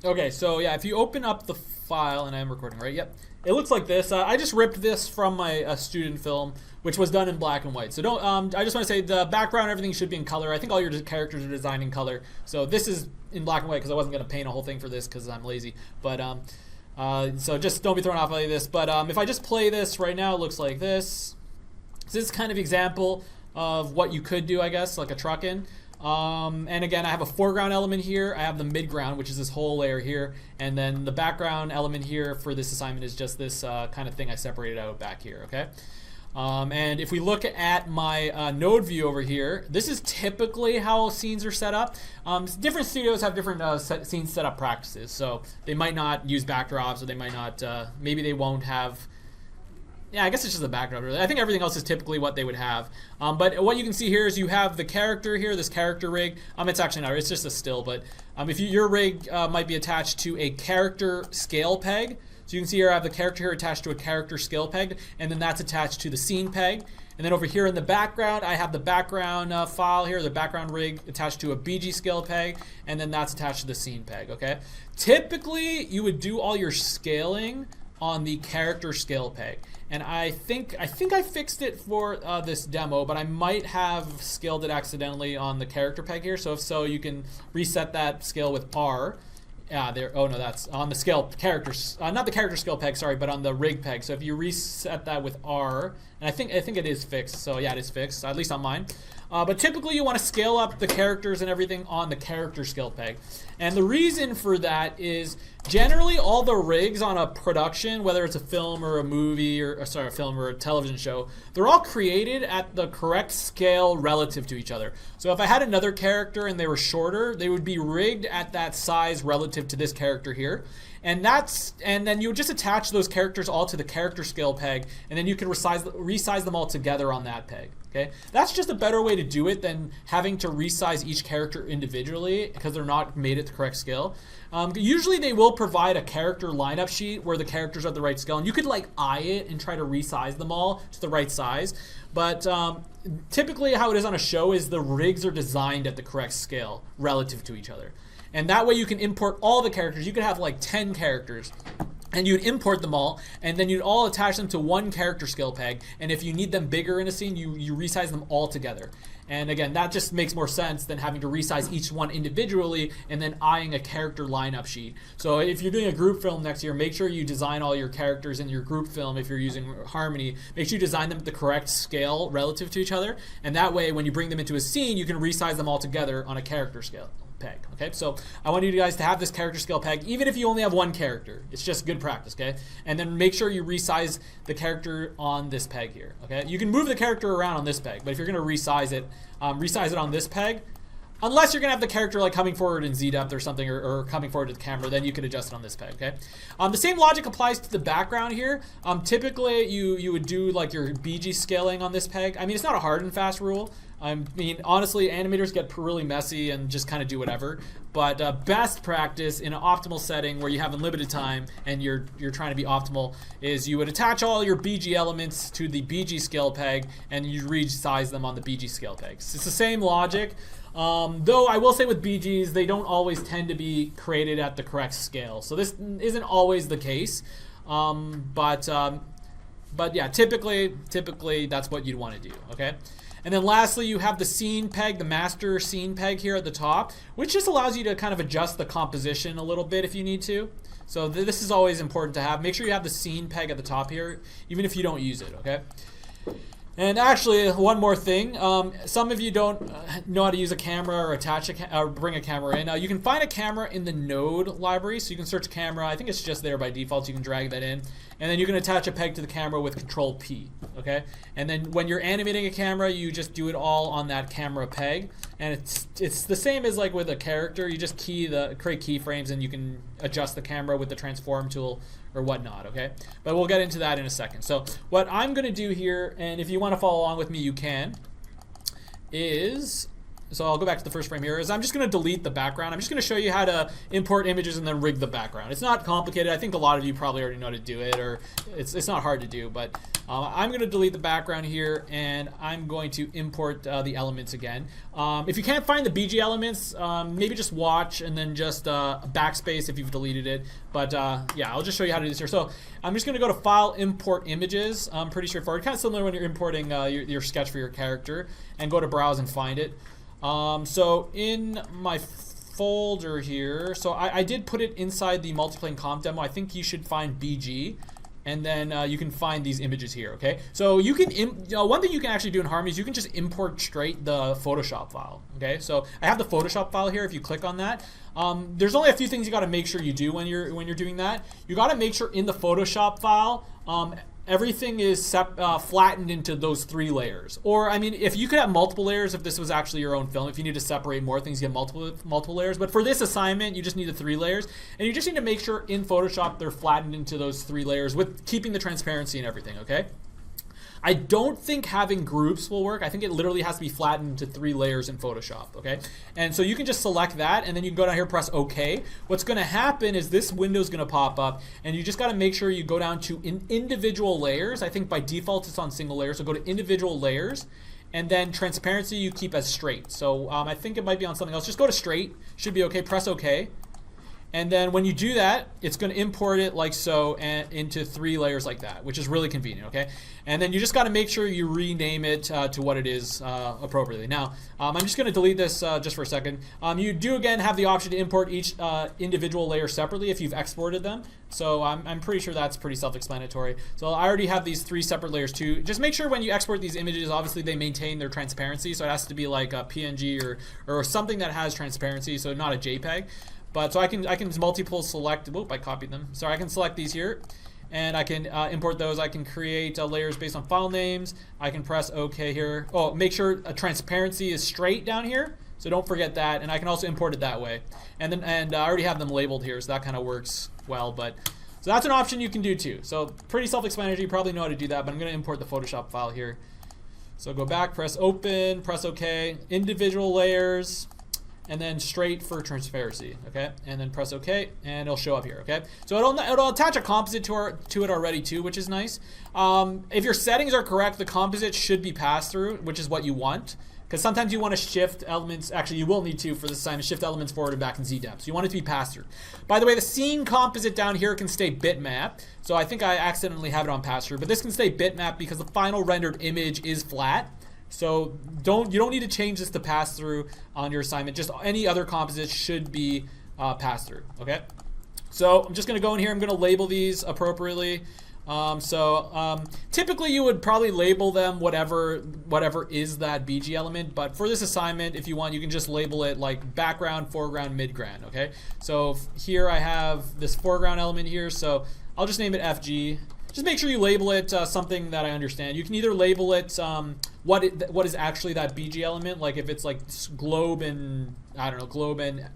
Okay, so yeah, if you open up the file, and I'm recording, right? Yep. It looks like this. I just ripped this from my student film, which was done in black and white. So don't. I just want to say the background, everything should be in color. I think all your characters are designed in color. So this is in black and white because I wasn't going to paint a whole thing for this because I'm lazy. But so just don't be thrown off by this. But if I just play this right now, it looks like this. So this is kind of example of what you could do, I guess, like a truck in. And again, I have a foreground element here. I have the midground, which is this whole layer here. And then the background element here for this assignment is just this kind of thing I separated out back here, okay? And if we look at my node view over here, this is typically how scenes are set up. Different studios have different scene setup practices. So they might not use backdrops, or they might not, maybe they won't have. Yeah, I guess it's just a backdrop. I think everything else is typically what they would have. But what you can see here is you have the character here, this character rig. It's actually not, it's just a still, but if your rig might be attached to a character scale peg. So you can see here I have the character here attached to a character scale peg, and then that's attached to the scene peg. And then over here in the background, I have the background file here, the background rig attached to a BG scale peg, and then that's attached to the scene peg, okay? Typically, you would do all your scaling on the character scale peg. And I think I fixed it for this demo, but I might have scaled it accidentally on the character peg here. So if so, you can reset that scale with R. Yeah, there. Oh no, that's on the scale characters, not the character scale peg, sorry, but on the rig peg. So if you reset that with R, and I think it is fixed. So yeah, it is fixed, at least on mine. But typically you want to scale up the characters and everything on the character scale peg. And the reason for that is generally all the rigs on a production, whether it's a film or a movie, or sorry, a film or a television show, they're all created at the correct scale relative to each other. So if I had another character and they were shorter, they would be rigged at that size relative to this character here. And then you would just attach those characters all to the character scale peg, and then you can resize them all together on that peg. Okay, that's just a better way to do it than having to resize each character individually because they're not made at the correct scale. Usually they will provide a character lineup sheet where the characters are at the right scale, and you could like eye it and try to resize them all to the right size. But typically how it is on a show is the rigs are designed at the correct scale relative to each other. And that way you can import all the characters. You could have like 10 characters, and you'd import them all, and then you'd all attach them to one character scale peg. And if you need them bigger in a scene, you resize them all together. And again, that just makes more sense than having to resize each one individually and then eyeing a character lineup sheet. So if you're doing a group film next year, make sure you design all your characters in your group film. If you're using Harmony, make sure you design them at the correct scale relative to each other. And that way, when you bring them into a scene, you can resize them all together on a character scale peg. Okay, so I want you guys to have this character scale peg, even if you only have one character. It's just good practice, okay? And then make sure you resize the character on this peg here, okay? You can move the character around on this peg, but if you're gonna resize it on this peg, unless you're gonna have the character like coming forward in Z depth or something, or coming forward to the camera, then you can adjust it on this peg, okay? The same logic applies to the background here. Typically you would do like your BG scaling on this peg. I mean, it's not a hard and fast rule. I mean, honestly, animators get really messy and just kind of do whatever. But best practice in an optimal setting where you have unlimited time and you're trying to be optimal is you would attach all your BG elements to the BG scale peg and you resize them on the BG scale pegs. It's the same logic. Though I will say with BGs, they don't always tend to be created at the correct scale. So this isn't always the case. But yeah, typically that's what you'd want to do, okay? And then lastly, you have the scene peg, the master scene peg here at the top, which just allows you to kind of adjust the composition a little bit if you need to. So this is always important to have. Make sure you have the scene peg at the top here, even if you don't use it, okay? And actually, one more thing. Some of you don't know how to use a camera or attach or bring a camera in. You can find a camera in the node library, so you can search camera. I think it's just there by default, so you can drag that in. And then you can attach a peg to the camera with Control P, okay? And then when you're animating a camera, you just do it all on that camera peg. And it's the same as like with a character. You just create keyframes, and you can adjust the camera with the transform tool or whatnot, okay? But we'll get into that in a second. So what I'm gonna do here, and if you wanna follow along with me, you can, is so I'll go back to the first frame here, is I'm just going to delete the background. I'm just going to show you how to import images and then rig the background. It's not complicated. I think a lot of you probably already know how to do it, or it's not hard to do, but I'm going to delete the background here, and I'm going to import the elements again. If you can't find the BG elements, maybe just watch and then just backspace if you've deleted it. But yeah, I'll just show you how to do this here. So I'm just going to go to File, Import Images. Pretty straightforward. Kind of similar when you're importing your sketch for your character, and go to Browse and find it. So in my folder here, so I did put it inside the multiplane comp demo. I think you should find BG, and then you can find these images here. Okay, so you can one thing you can actually do in Harmony is you can just import straight the Photoshop file. Okay, so I have the Photoshop file here. If you click on that, there's only a few things you got to make sure you do when you're doing that. You got to make sure in the Photoshop file everything is flattened into those 3 layers. Or, I mean, if you could have multiple layers, if this was actually your own film, if you need to separate more things, you get multiple layers. But for this assignment, you just need the 3 layers. And you just need to make sure in Photoshop they're flattened into those 3 layers with keeping the transparency and everything, okay? I don't think having groups will work. I think it literally has to be flattened to 3 layers in Photoshop, okay? And so you can just select that, and then you can go down here, press OK. What's gonna happen is this window is gonna pop up, and you just gotta make sure you go down to individual layers. I think by default it's on single layer, so go to individual layers, and then transparency you keep as straight. So I think it might be on something else. Just go to straight, should be okay, press OK. And then when you do that, it's going to import it like so and into 3 layers like that, which is really convenient, okay? And then you just got to make sure you rename it to what it is appropriately. Now, I'm just going to delete this just for a second. You do again have the option to import each individual layer separately if you've exported them. So I'm pretty sure that's pretty self-explanatory. So I already have these 3 separate layers too. Just make sure when you export these images, obviously they maintain their transparency. So it has to be like a PNG or something that has transparency, so not a JPEG. But so I can multiple select. Whoop! I copied them. So I can select these here, and I can import those. I can create layers based on file names. I can press OK here. Oh, make sure transparency is straight down here. So don't forget that. And I can also import it that way. And then I already have them labeled here, so that kind of works well. But so that's an option you can do too. So pretty self-explanatory. You probably know how to do that. But I'm going to import the Photoshop file here. So go back, press Open, press OK. Individual layers. And then straight for transparency, okay? And then press OK, and it'll show up here, okay? So it'll attach a composite to it already too, which is nice. If your settings are correct, the composite should be passed through, which is what you want. Because sometimes you want to shift elements, actually you will need to for this assignment, shift elements forward and back in ZDepth. So you want it to be passed through. By the way, the scene composite down here can stay bitmap. So I think I accidentally have it on pass through, but this can stay bitmap because the final rendered image is flat. So you don't need to change this to pass through on your assignment. Just any other composite should be passed through, okay? So I'm just gonna go in here, I'm gonna label these appropriately. Typically you would probably label them whatever is that BG element, but for this assignment, if you want, you can just label it like background, foreground, midground, okay? So here I have this foreground element here, so I'll just name it FG. Just make sure you label it something that I understand. You can either label it what is actually that BG element, like if it's like globe and, I don't know, globe and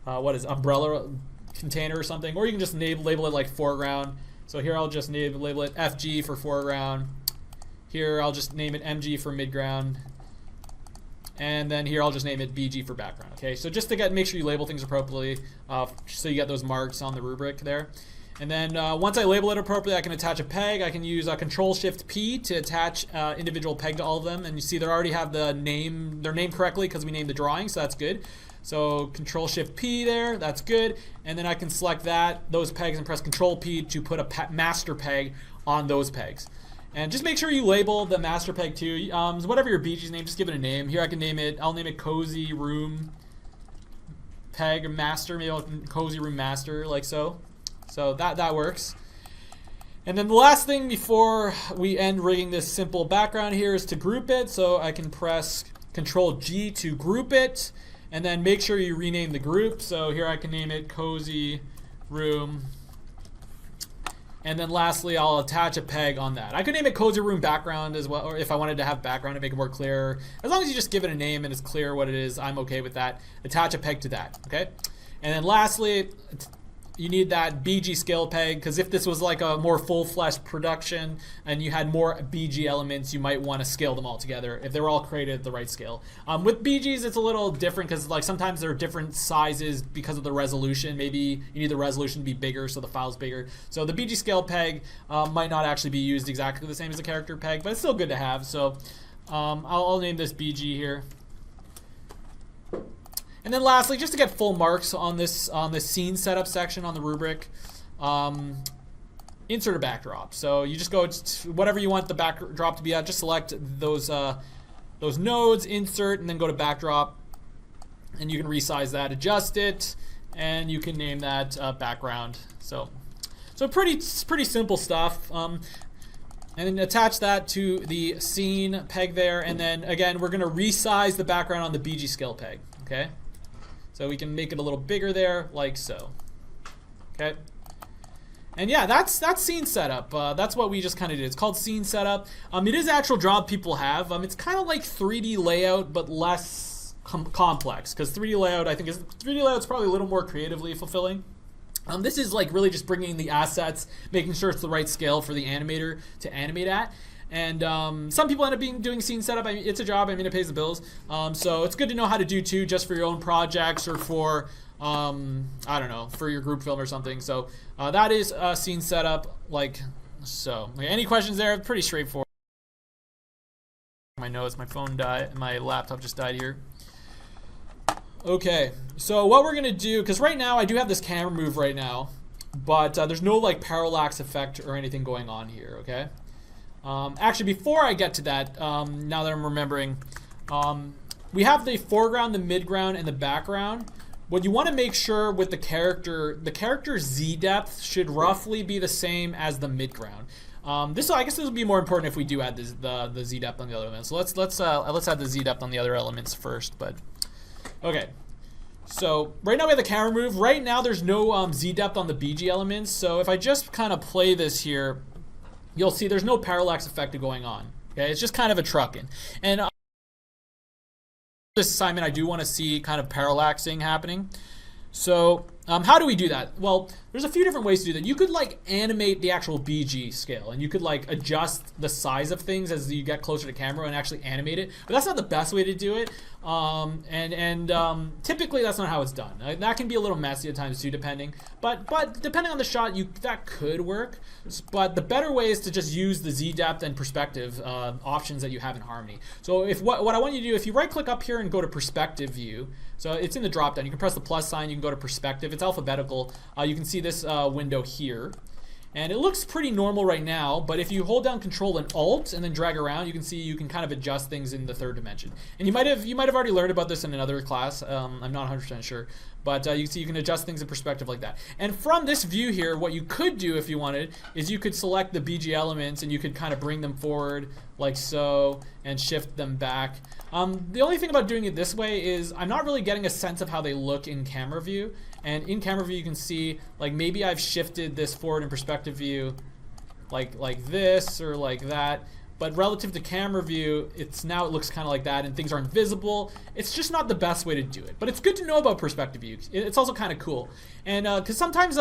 what is umbrella container or something, or you can just label it like foreground. So here I'll just label it FG for foreground. Here I'll just name it MG for midground. And then here I'll just name it BG for background, okay? So just to make sure you label things appropriately so you get those marks on the rubric there. And then once I label it appropriately, I can attach a peg. I can use Control-Shift-P to attach individual peg to all of them. And you see they already have their name correctly because we named the drawing, so that's good. So Control-Shift-P there, that's good. And then I can select those pegs, and press Control-P to put a master peg on those pegs. And just make sure you label the master peg too. Whatever your BG's name, just give it a name. Here I can I'll name it Cozy Room Peg Master, maybe Cozy Room Master, like so. So that works. And then the last thing before we end rigging this simple background here is to group it. So I can press Control-G to group it, and then make sure you rename the group. So here I can name it Cozy Room. And then lastly, I'll attach a peg on that. I could name it Cozy Room Background as well, or if I wanted to have background to make it more clear. As long as you just give it a name and it's clear what it is, I'm okay with that. Attach a peg to that, okay? And then lastly, you need that BG scale peg, because if this was like a more full-fledged production and you had more BG elements, you might want to scale them all together if they were all created at the right scale. With BGs, it's a little different because like sometimes they're different sizes because of the resolution. Maybe you need the resolution to be bigger, so the file's bigger. So the BG scale peg might not actually be used exactly the same as the character peg, but it's still good to have. So I'll name this BG here. And then lastly, just to get full marks on this scene setup section on the rubric, insert a backdrop. So you just go to whatever you want the backdrop to be at. Just select those nodes, insert, and then go to backdrop, and you can resize that, adjust it, and you can name that background. So pretty simple stuff. And then attach that to the scene peg there, and then again we're going to resize the background on the BG scale peg. Okay. So we can make it a little bigger there, like so. Okay. And yeah, that's scene setup. That's what we just kind of did. It's called scene setup. It is an actual job people have. It's kind of like 3D layout, but less complex. Because 3D layout, I think, 3D layout's probably a little more creatively fulfilling. This is like really just bringing the assets, making sure it's the right scale for the animator to animate at. And some people end up doing scene setup. I mean, it's a job. I mean, it pays the bills. So it's good to know how to do too, just for your own projects or for, I don't know, for your group film or something. So that is scene setup, like so. Okay, any questions there? Pretty straightforward. My notes, my phone died, my laptop just died here. Okay, so what we're gonna do, because right now I do have this camera move right now, but there's no like parallax effect or anything going on here. Okay. Actually, before I get to that, now that I'm remembering, we have the foreground, the midground, and the background. What you want to make sure with the character's Z depth should roughly be the same as the midground. I guess this will be more important if we do add the Z depth on the other elements. So let's add the Z depth on the other elements first. But okay. So right now we have the camera move. Right now there's no Z depth on the BG elements. So if I just kind of play this here, you'll see there's no parallax effect going on. Okay, it's just kind of a trucking. And this assignment, I do want to see kind of parallaxing happening. So how do we do that? Well, there's a few different ways to do that. You could like animate the actual BG scale, and you could like adjust the size of things as you get closer to camera and actually animate it. But that's not the best way to do it. Typically that's not how it's done. That can be a little messy at times too, depending. But depending on the shot, that could work. But the better way is to just use the Z depth and perspective options that you have in Harmony. So what I want you to do, if you right click up here and go to perspective view, so it's in the drop down. You can press the plus sign. You can go to perspective. It's alphabetical. You can see this window here. And it looks pretty normal right now, but if you hold down Control and Alt and then drag around, you can see you can kind of adjust things in the third dimension. And you might have already learned about this in another class. I'm not 100% sure, but you can see you can adjust things in perspective like that. And from this view here, what you could do if you wanted is you could select the BG elements and you could kind of bring them forward like so and shift them back. The only thing about doing it this way is I'm not really getting a sense of how they look in camera view. And in camera view, you can see like maybe I've shifted this forward in perspective view like this or like that. But relative to camera view, it looks kind of like that and things aren't visible. It's just not the best way to do it. But it's good to know about perspective view. It's also kind of cool. And because sometimes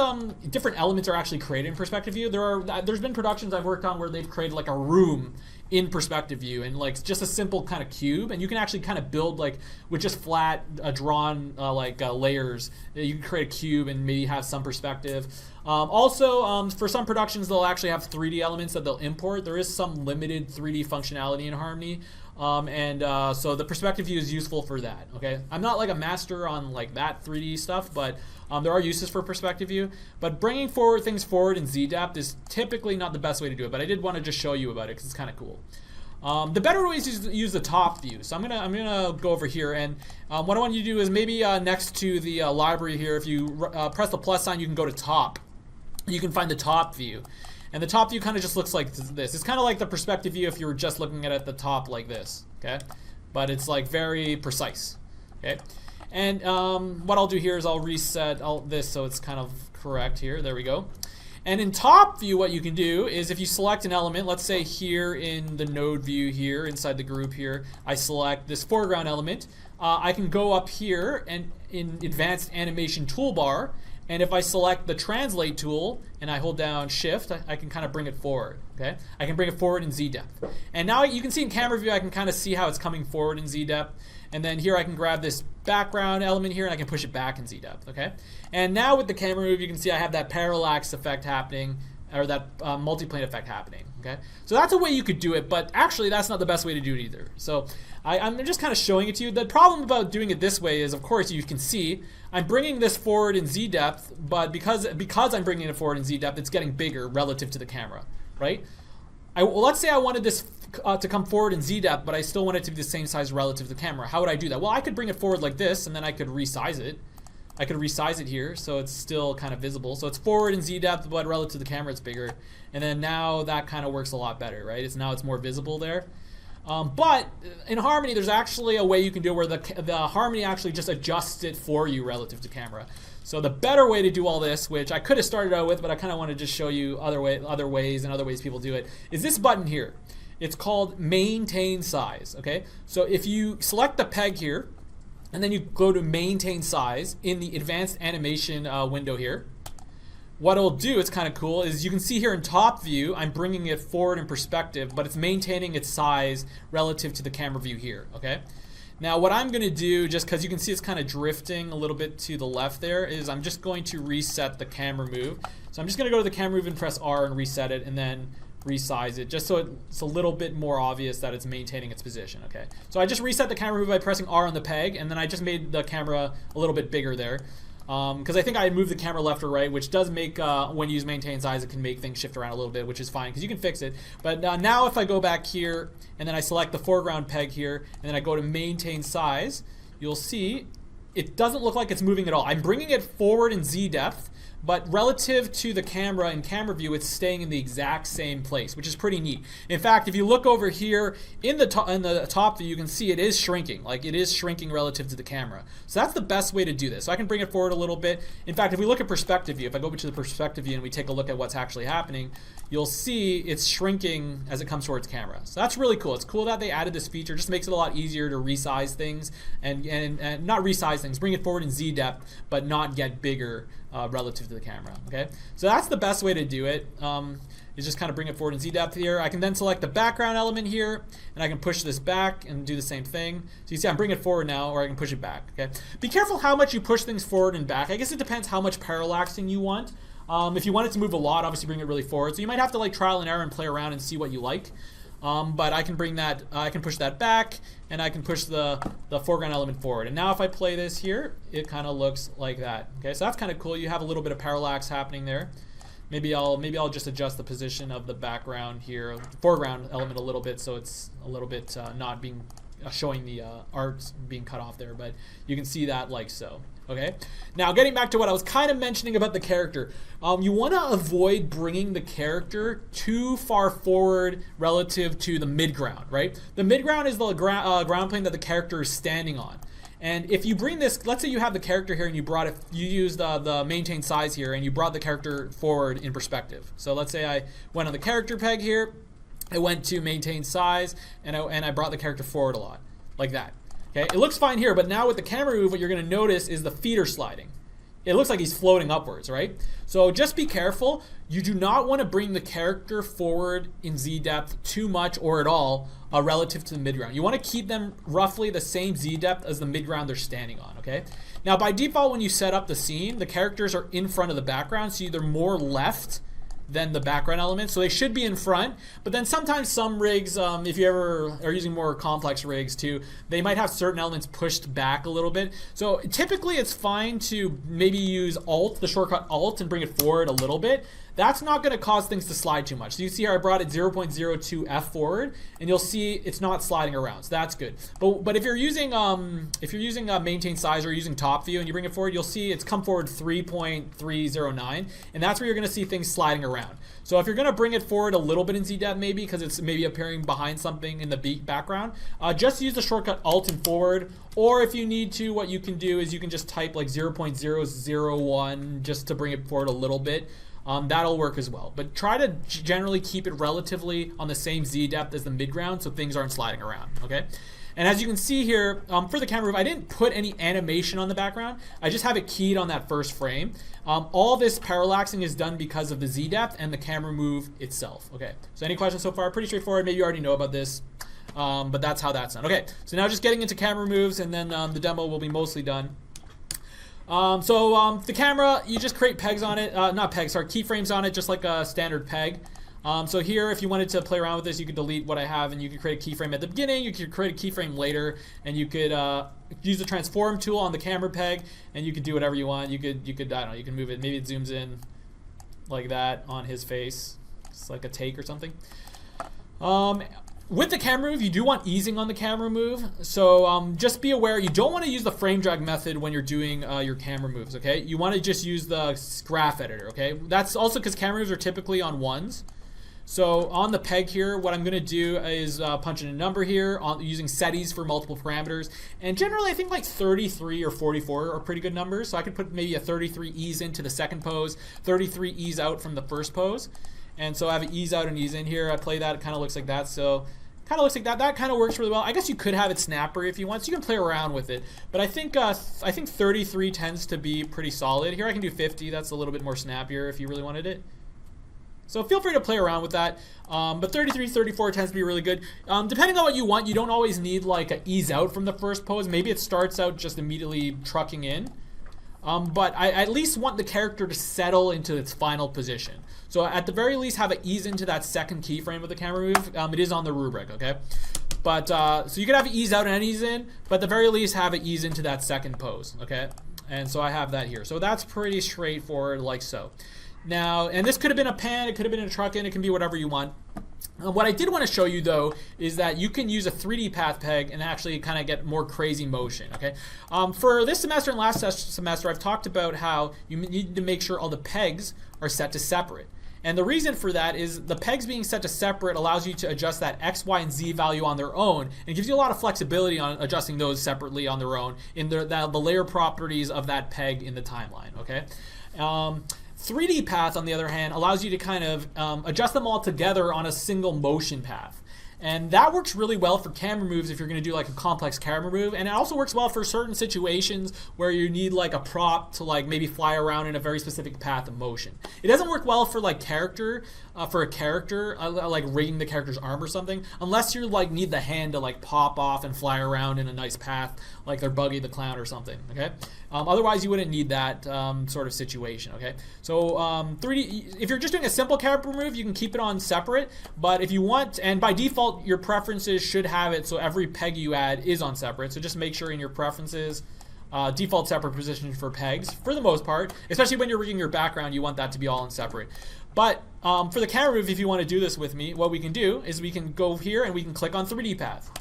different elements are actually created in perspective view. There's been productions I've worked on where they've created like a room in perspective view and like just a simple kind of cube, and you can actually kind of build like with just flat drawn layers. You can create a cube and maybe have some perspective. Also, for some productions they'll actually have 3D elements that they'll import. There is some limited 3D functionality in Harmony, so the perspective view is useful for that. Okay, I'm not like a master on like that 3D stuff, but there are uses for perspective view. But bringing things forward in Z-depth is typically not the best way to do it, but I did want to just show you about it because it's kind of cool. The better way is to use the top view. So I'm gonna go over here, and what I want you to do is maybe next to the library here, if you press the plus sign, you can go to top. You can find the top view. And the top view kind of just looks like this. It's kind of like the perspective view if you were just looking at it at the top like this, okay? But it's like very precise, okay? And what I'll do here is I'll reset this so it's kind of correct here. There we go. And in top view, what you can do is if you select an element, let's say here in the node view here, inside the group here, I select this foreground element. I can go up here and in advanced animation toolbar, And if I select the translate tool and I hold down shift, I can kind of bring it forward, okay? I can bring it forward in Z depth. And now you can see in camera view, I can kind of see how it's coming forward in Z depth. And then here I can grab this background element here and I can push it back in Z depth, okay? And now with the camera move, you can see I have that parallax effect happening, or that multiplane effect happening, okay? So that's a way you could do it, but actually that's not the best way to do it either. So I'm just kind of showing it to you. The problem about doing it this way is, of course, you can see I'm bringing this forward in Z depth, but because I'm bringing it forward in Z depth, it's getting bigger relative to the camera, right? Well, let's say I wanted this to come forward in Z depth, but I still want it to be the same size relative to the camera. How would I do that? Well, I could bring it forward like this, and then I could resize it. I could resize it here so it's still kind of visible. So it's forward in Z depth, but relative to the camera it's bigger. And then now that kind of works a lot better, right? Now it's more visible there. But in Harmony, there's actually a way you can do it where the Harmony actually just adjusts it for you relative to camera. So the better way to do all this, which I could have started out with, but I kind of want to just show you other ways people do it, is this button here. It's called Maintain Size, okay? So if you select the peg here, and then you go to Maintain Size in the Advanced Animation window here, what it'll do, it's kind of cool, is you can see here in top view, I'm bringing it forward in perspective, but it's maintaining its size relative to the camera view here, okay? Now what I'm going to do, just because you can see it's kind of drifting a little bit to the left there, is I'm just going to reset the camera move. So I'm just going to go to the camera move and press R and reset it, and then resize it, just so it's a little bit more obvious that it's maintaining its position, okay? So I just reset the camera move by pressing R on the peg, and then I just made the camera a little bit bigger there. Because I think I moved the camera left or right, which does make, when you use maintain size, it can make things shift around a little bit, which is fine, because you can fix it. But now if I go back here, and then I select the foreground peg here, and then I go to maintain size, you'll see it doesn't look like it's moving at all. I'm bringing it forward in Z depth, but relative to the camera in camera view, it's staying in the exact same place, which is pretty neat. In fact, if you look over here in the top view, you can see it is shrinking. Like, it is shrinking relative to the camera. So that's the best way to do this. So I can bring it forward a little bit. In fact, if we look at perspective view, if I go over to the perspective view and we take a look at what's actually happening, you'll see it's shrinking as it comes towards camera. So that's really cool. It's cool that they added this feature. It just makes it a lot easier to resize things and not resize things, bring it forward in Z depth, but not get bigger relative to the camera, okay? So that's the best way to do it, is just kind of bring it forward in Z depth here. I can then select the background element here, and I can push this back and do the same thing. So you see I'm bringing it forward now, or I can push it back, okay? Be careful how much you push things forward and back. I guess it depends how much parallaxing you want. If you want it to move a lot, obviously bring it really forward. So you might have to like trial and error and play around and see what you like. But I can bring that, I can push that back, and I can push the foreground element forward. And now if I play this here, it kind of looks like that. Okay, so that's kind of cool. You have a little bit of parallax happening there. Maybe I'll just adjust the position of the background here, foreground element a little bit, so it's a little bit not being showing the art being cut off there. But you can see that like so. Okay, now getting back to what I was kind of mentioning about the character, you want to avoid bringing the character too far forward relative to the midground, right? The midground is the ground plane that the character is standing on. And if you bring this, let's say you have the character here and you brought it, you used the maintain size here and you brought the character forward in perspective. So let's say I went on the character peg here, I went to maintain size, and I brought the character forward a lot, like that. Okay, it looks fine here, but now with the camera move, what you're going to notice is the feet are sliding. It looks like he's floating upwards, right? So just be careful. You do not want to bring the character forward in Z depth too much or at all relative to the midground. You want to keep them roughly the same Z depth as the midground they're standing on, okay? Now by default, when you set up the scene, the characters are in front of the background, so they're more left than the background element, so they should be in front. But then sometimes some rigs, if you ever are using more complex rigs too, they might have certain elements pushed back a little bit. So typically it's fine to maybe use Alt, the shortcut Alt, and bring it forward a little bit. That's not going to cause things to slide too much. So you see here I brought it 0.02 F forward, and you'll see it's not sliding around. So that's good. But if you're using maintain size or using top view and you bring it forward, you'll see it's come forward 3.309, and that's where you're going to see things sliding around. So if you're going to bring it forward a little bit in Z depth, maybe because it's maybe appearing behind something in the background, just use the shortcut Alt and forward. Or if you need to, what you can do is you can just type like 0.001 just to bring it forward a little bit. That'll work as well. But try to generally keep it relatively on the same Z depth as the midground so things aren't sliding around, okay? And as you can see here, for the camera move, I didn't put any animation on the background. I just have it keyed on that first frame. All this parallaxing is done because of the Z depth and the camera move itself. Okay, so any questions so far? Pretty straightforward. Maybe you already know about this, but that's how that's done. Okay, so now just getting into camera moves, and then the demo will be mostly done. The camera, you just create pegs on it, not pegs, sorry, keyframes on it, just like a standard peg. So here, if you wanted to play around with this, you could delete what I have, and you could create a keyframe at the beginning, you could create a keyframe later, and you could use the transform tool on the camera peg, and you could do whatever you want. You could, I don't know, you can move it, maybe it zooms in like that on his face. It's like a take or something. With the camera move, you do want easing on the camera move, so just be aware you don't want to use the frame drag method when you're doing your camera moves, okay? You want to just use the graph editor, okay? That's also because camera moves are typically on ones. So on the peg here, what I'm going to do is punch in a number here using settings for multiple parameters. And generally, I think like 33 or 44 are pretty good numbers. So I could put maybe a 33 ease into the second pose, 33 ease out from the first pose. And so I have an ease out and ease in here. I play that, it kind of looks like that. So kind of looks like that. That kind of works really well. I guess you could have it snapper if you want, so you can play around with it. But I think 33 tends to be pretty solid. Here I can do 50. That's a little bit more snappier if you really wanted it. So feel free to play around with that. But 33, 34 tends to be really good. Depending on what you want, you don't always need like an ease out from the first pose. Maybe it starts out just immediately trucking in. But I at least want the character to settle into its final position. So at the very least, have it ease into that second keyframe of the camera move. It is on the rubric, okay? But so you could have it ease out and ease in, but at the very least, have it ease into that second pose, okay? And so I have that here. So that's pretty straightforward, like so. Now, and this could have been a pan, it could have been a truck in, it can be whatever you want. What I did want to show you though is that you can use a 3D path peg and actually kind of get more crazy motion, okay? For this semester and last semester, I've talked about how you need to make sure all the pegs are set to separate. And the reason for that is the pegs being set to separate allows you to adjust that X, Y, and Z value on their own, and gives you a lot of flexibility on adjusting those separately on their own in the layer properties of that peg in the timeline, okay? 3D path, on the other hand, allows you to kind of adjust them all together on a single motion path. And that works really well for camera moves if you're going to do like a complex camera move. And it also works well for certain situations where you need like a prop to like maybe fly around in a very specific path of motion. It doesn't work well for like for a character, like rigging the character's arm or something, unless you like need the hand to like pop off and fly around in a nice path, like they're Buggy the Clown or something, okay? Otherwise, you wouldn't need that sort of situation, okay? So 3D, if you're just doing a simple camera move, you can keep it on separate, but if you want, and by default, your preferences should have it so every peg you add is on separate, so just make sure in your preferences, default separate position for pegs, for the most part, especially when you're rigging your background, you want that to be all on separate. But for the camera move, if you want to do this with me, what we can do is we can go here and we can click on 3D path.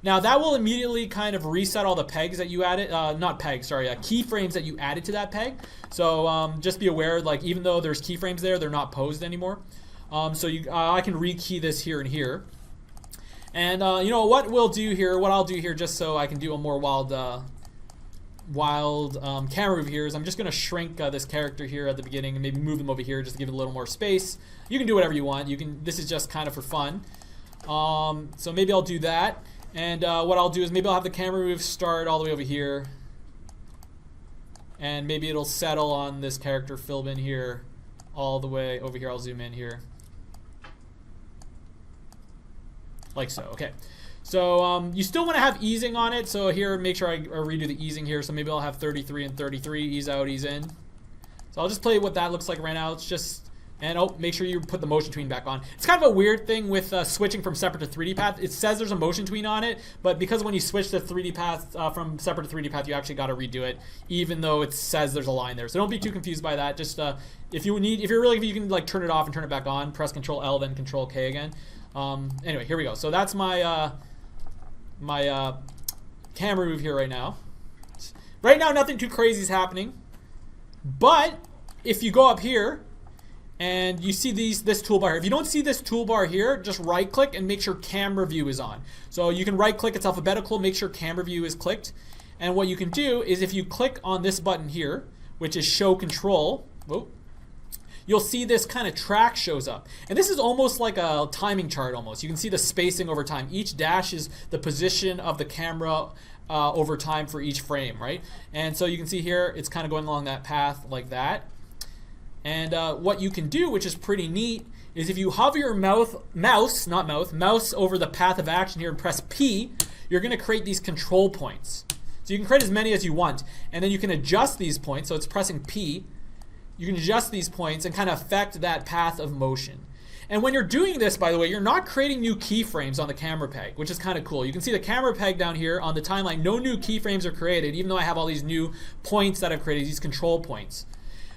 Now that will immediately kind of reset all the pegs that you added, not pegs, sorry, keyframes that you added to that peg. So just be aware, like even though there's keyframes there, they're not posed anymore. So I can rekey this here and here. And you know what we'll do here, what I'll do here, just so I can do a more wild camera move here, is I'm just going to shrink this character here at the beginning and maybe move them over here just to give it a little more space. You can do whatever you want. You can. This is just kind of for fun. So maybe I'll do that. And what I'll do is maybe I'll have the camera move start all the way over here. And maybe it'll settle on this character Philbin here all the way over here. I'll zoom in here. Like so, okay. So you still want to have easing on it. So here, make sure I redo the easing here. So maybe I'll have 33 and 33, ease out, ease in. So I'll just play what that looks like right now. It's just, and oh, make sure you put the motion tween back on. It's kind of a weird thing with switching from separate to 3D path. It says there's a motion tween on it, but because when you switch to 3D path from separate to 3D path, you actually got to redo it, even though it says there's a line there. So don't be too confused by that. Just if you can like turn it off and turn it back on. Press Control L, then Control K again. Anyway, here we go. So that's my my camera move here right now. Right now, nothing too crazy is happening. But if you go up here and you see this toolbar here, if you don't see this toolbar here, just right click and make sure camera view is on. So you can right click, it's alphabetical, make sure camera view is clicked. And what you can do is if you click on this button here, which is show control, you'll see this kind of track shows up. And this is almost like a timing chart almost. You can see the spacing over time. Each dash is the position of the camera over time for each frame, right? And so you can see here, it's kind of going along that path like that. And what you can do, which is pretty neat, is if you hover your mouse over the path of action here and press P, you're going to create these control points. So you can create as many as you want, and then you can adjust these points. So it's pressing P. You can adjust these points and kind of affect that path of motion. And when you're doing this, by the way, you're not creating new keyframes on the camera peg, which is kind of cool. You can see the camera peg down here on the timeline. No new keyframes are created, even though I have all these new points that I've created, these control points.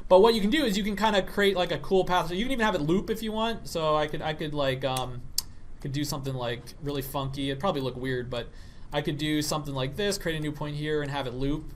But what you can do is you can kind of create like a cool path. So you can even have it loop if you want. So I could like could do something like really funky. It'd probably look weird, but I could do something like this, create a new point here and have it loop.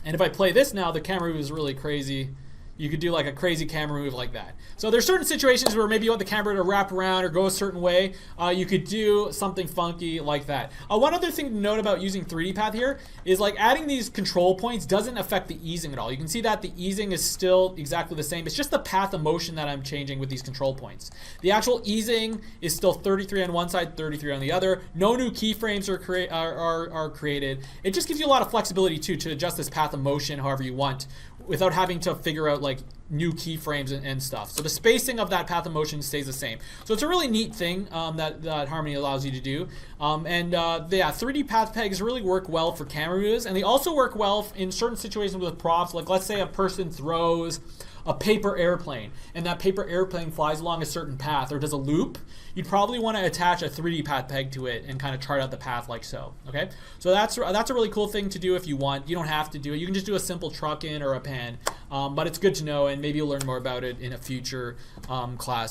And if I play this now, the camera move is really crazy. You could do like a crazy camera move like that. So there's certain situations where maybe you want the camera to wrap around or go a certain way. You could do something funky like that. One other thing to note about using 3D Path here is like adding these control points doesn't affect the easing at all. You can see that the easing is still exactly the same. It's just the path of motion that I'm changing with these control points. The actual easing is still 33 on one side, 33 on the other. No new keyframes are created. It just gives you a lot of flexibility too to adjust this path of motion however you want, without having to figure out like new keyframes and stuff. So the spacing of that path of motion stays the same. So it's a really neat thing that Harmony allows you to do. Yeah, 3D path pegs really work well for camera moves, and they also work well in certain situations with props. Like let's say a person throws a paper airplane, and that paper airplane flies along a certain path or does a loop. You'd probably want to attach a 3D path peg to it and kind of chart out the path like so. Okay, so that's a really cool thing to do if you want. You don't have to do it. You can just do a simple truck in or a pan, but it's good to know, and maybe you'll learn more about it in a future class.